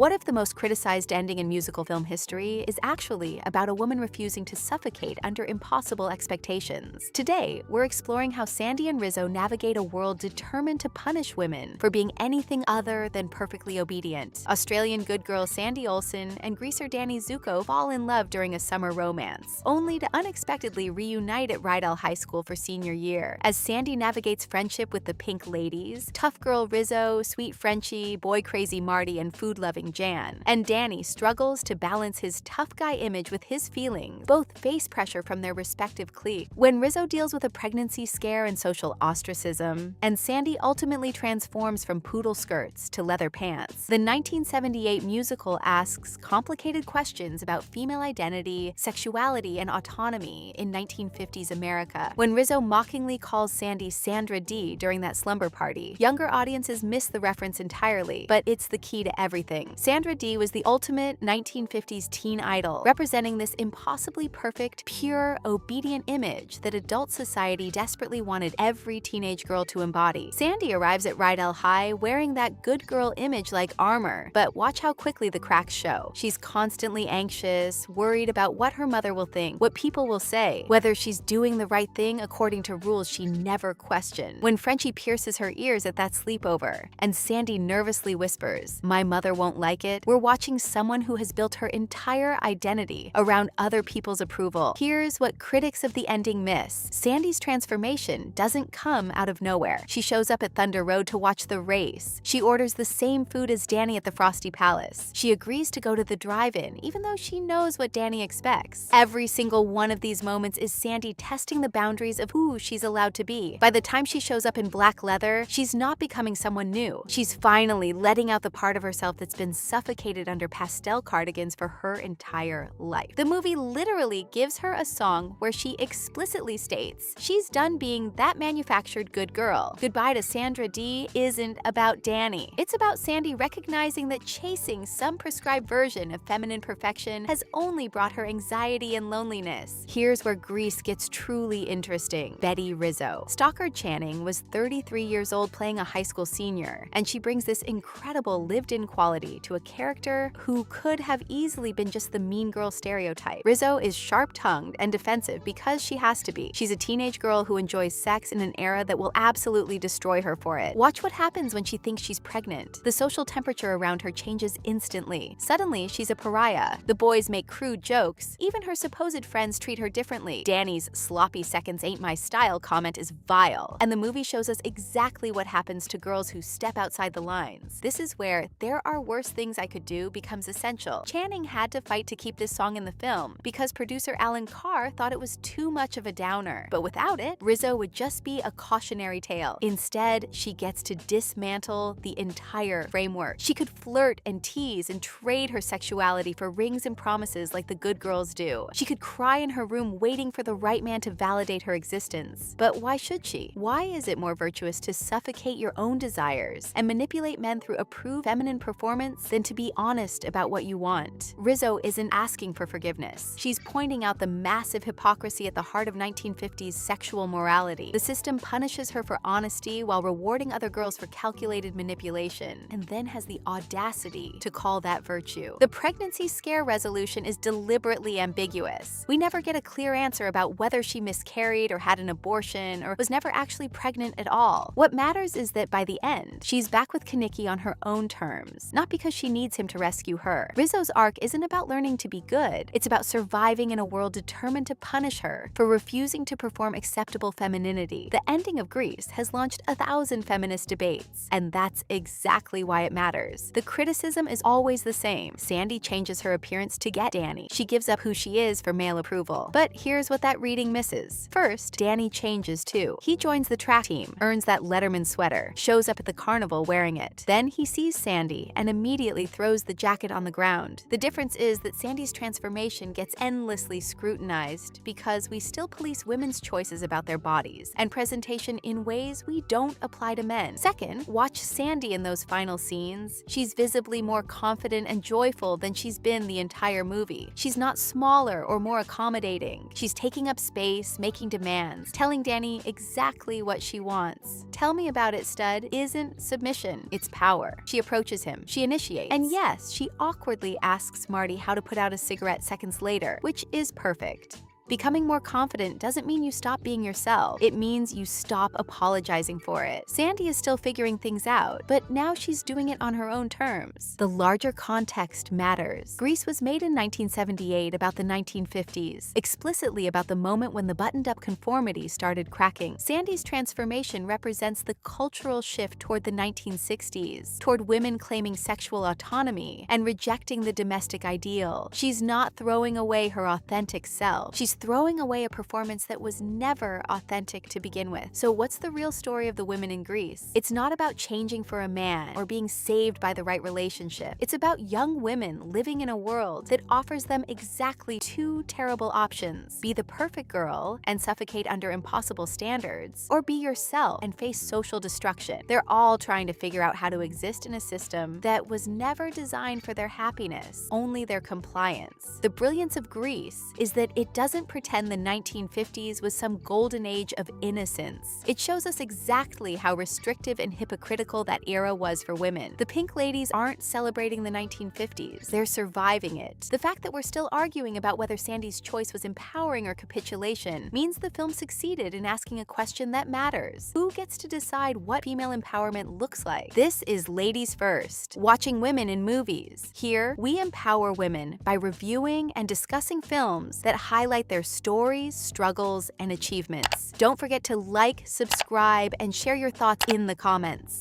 What if the most criticized ending in musical film history is actually about a woman refusing to suffocate under impossible expectations? Today, we're exploring how Sandy and Rizzo navigate a world determined to punish women for being anything other than perfectly obedient. Australian good girl Sandy Olsson and greaser Danny Zuko fall in love during a summer romance, only to unexpectedly reunite at Rydell High School for senior year. As Sandy navigates friendship with the Pink Ladies, tough girl Rizzo, sweet Frenchie, boy crazy Marty, and food-loving Jan, and Danny struggles to balance his tough guy image with his feelings, both face pressure from their respective cliques. When Rizzo deals with a pregnancy scare and social ostracism, and Sandy ultimately transforms from poodle skirts to leather pants, the 1978 musical asks complicated questions about female identity, sexuality, and autonomy in 1950s America. When Rizzo mockingly calls Sandy Sandra D during that slumber party, younger audiences miss the reference entirely, but it's the key to everything. Sandra D was the ultimate 1950s teen idol, representing this impossibly perfect, pure, obedient image that adult society desperately wanted every teenage girl to embody. Sandy arrives at Rydell High wearing that good girl image like armor, but watch how quickly the cracks show. She's constantly anxious, worried about what her mother will think, what people will say, whether she's doing the right thing according to rules she never questioned. When Frenchie pierces her ears at that sleepover, and Sandy nervously whispers, "My mother won't like it," we're watching someone who has built her entire identity around other people's approval. Here's what critics of the ending miss. Sandy's transformation doesn't come out of nowhere. She shows up at Thunder Road to watch the race. She orders the same food as Danny at the Frosty Palace. She agrees to go to the drive-in, even though she knows what Danny expects. Every single one of these moments is Sandy testing the boundaries of who she's allowed to be. By the time she shows up in black leather, she's not becoming someone new. She's finally letting out the part of herself that's been suffocated under pastel cardigans for her entire life. The movie literally gives her a song where she explicitly states she's done being that manufactured good girl. Goodbye to Sandra D isn't about Danny. It's about Sandy recognizing that chasing some prescribed version of feminine perfection has only brought her anxiety and loneliness. Here's where Grease gets truly interesting. Betty Rizzo. Stockard Channing was 33 years old playing a high school senior, and she brings this incredible lived-in quality to a character who could have easily been just the mean girl stereotype. Rizzo is sharp-tongued and defensive because she has to be. She's a teenage girl who enjoys sex in an era that will absolutely destroy her for it. Watch what happens when she thinks she's pregnant. The social temperature around her changes instantly. Suddenly, she's a pariah. The boys make crude jokes. Even her supposed friends treat her differently. Danny's "sloppy seconds ain't my style" comment is vile. And the movie shows us exactly what happens to girls who step outside the lines. This is where "there are worse things I could do" becomes essential. Channing had to fight to keep this song in the film because producer Alan Carr thought it was too much of a downer. But without it, Rizzo would just be a cautionary tale. Instead, she gets to dismantle the entire framework. She could flirt and tease and trade her sexuality for rings and promises like the good girls do. She could cry in her room waiting for the right man to validate her existence. But why should she? Why is it more virtuous to suffocate your own desires and manipulate men through approved feminine performance than to be honest about what you want? Rizzo isn't asking for forgiveness. She's pointing out the massive hypocrisy at the heart of 1950s sexual morality. The system punishes her for honesty while rewarding other girls for calculated manipulation, and then has the audacity to call that virtue. The pregnancy scare resolution is deliberately ambiguous. We never get a clear answer about whether she miscarried or had an abortion or was never actually pregnant at all. What matters is that by the end, she's back with Kaneki on her own terms, not because she needs him to rescue her. Rizzo's arc isn't about learning to be good. It's about surviving in a world determined to punish her for refusing to perform acceptable femininity. The ending of Grease has launched 1,000 feminist debates, and that's exactly why it matters. The criticism is always the same. Sandy changes her appearance to get Danny. She gives up who she is for male approval. But here's what that reading misses. First, Danny changes too. He joins the track team, earns that Letterman sweater, shows up at the carnival wearing it. Then he sees Sandy and immediately throws the jacket on the ground. The difference is that Sandy's transformation gets endlessly scrutinized because we still police women's choices about their bodies and presentation in ways we don't apply to men. Second, watch Sandy in those final scenes. She's visibly more confident and joyful than she's been the entire movie. She's not smaller or more accommodating. She's taking up space, making demands, telling Danny exactly what she wants. "Tell me about it, stud" isn't submission, it's power. She approaches him. She initiates appreciates. And yes, she awkwardly asks Marty how to put out a cigarette seconds later, which is perfect. Becoming more confident doesn't mean you stop being yourself. It means you stop apologizing for it. Sandy is still figuring things out, but now she's doing it on her own terms. The larger context matters. Grease was made in 1978 about the 1950s, explicitly about the moment when the buttoned-up conformity started cracking. Sandy's transformation represents the cultural shift toward the 1960s, toward women claiming sexual autonomy and rejecting the domestic ideal. She's not throwing away her authentic self. She's throwing away a performance that was never authentic to begin with. So what's the real story of the women in Grease? It's not about changing for a man or being saved by the right relationship. It's about young women living in a world that offers them exactly two terrible options: be the perfect girl and suffocate under impossible standards, or be yourself and face social destruction. They're all trying to figure out how to exist in a system that was never designed for their happiness, only their compliance. The brilliance of Grease is that it doesn't pretend the 1950s was some golden age of innocence. It shows us exactly how restrictive and hypocritical that era was for women. The Pink Ladies aren't celebrating the 1950s, they're surviving it. The fact that we're still arguing about whether Sandy's choice was empowering or capitulation means the film succeeded in asking a question that matters. Who gets to decide what female empowerment looks like? This is Ladies First, watching women in movies. Here, we empower women by reviewing and discussing films that highlight their stories, struggles, and achievements. Don't forget to like, subscribe, and share your thoughts in the comments.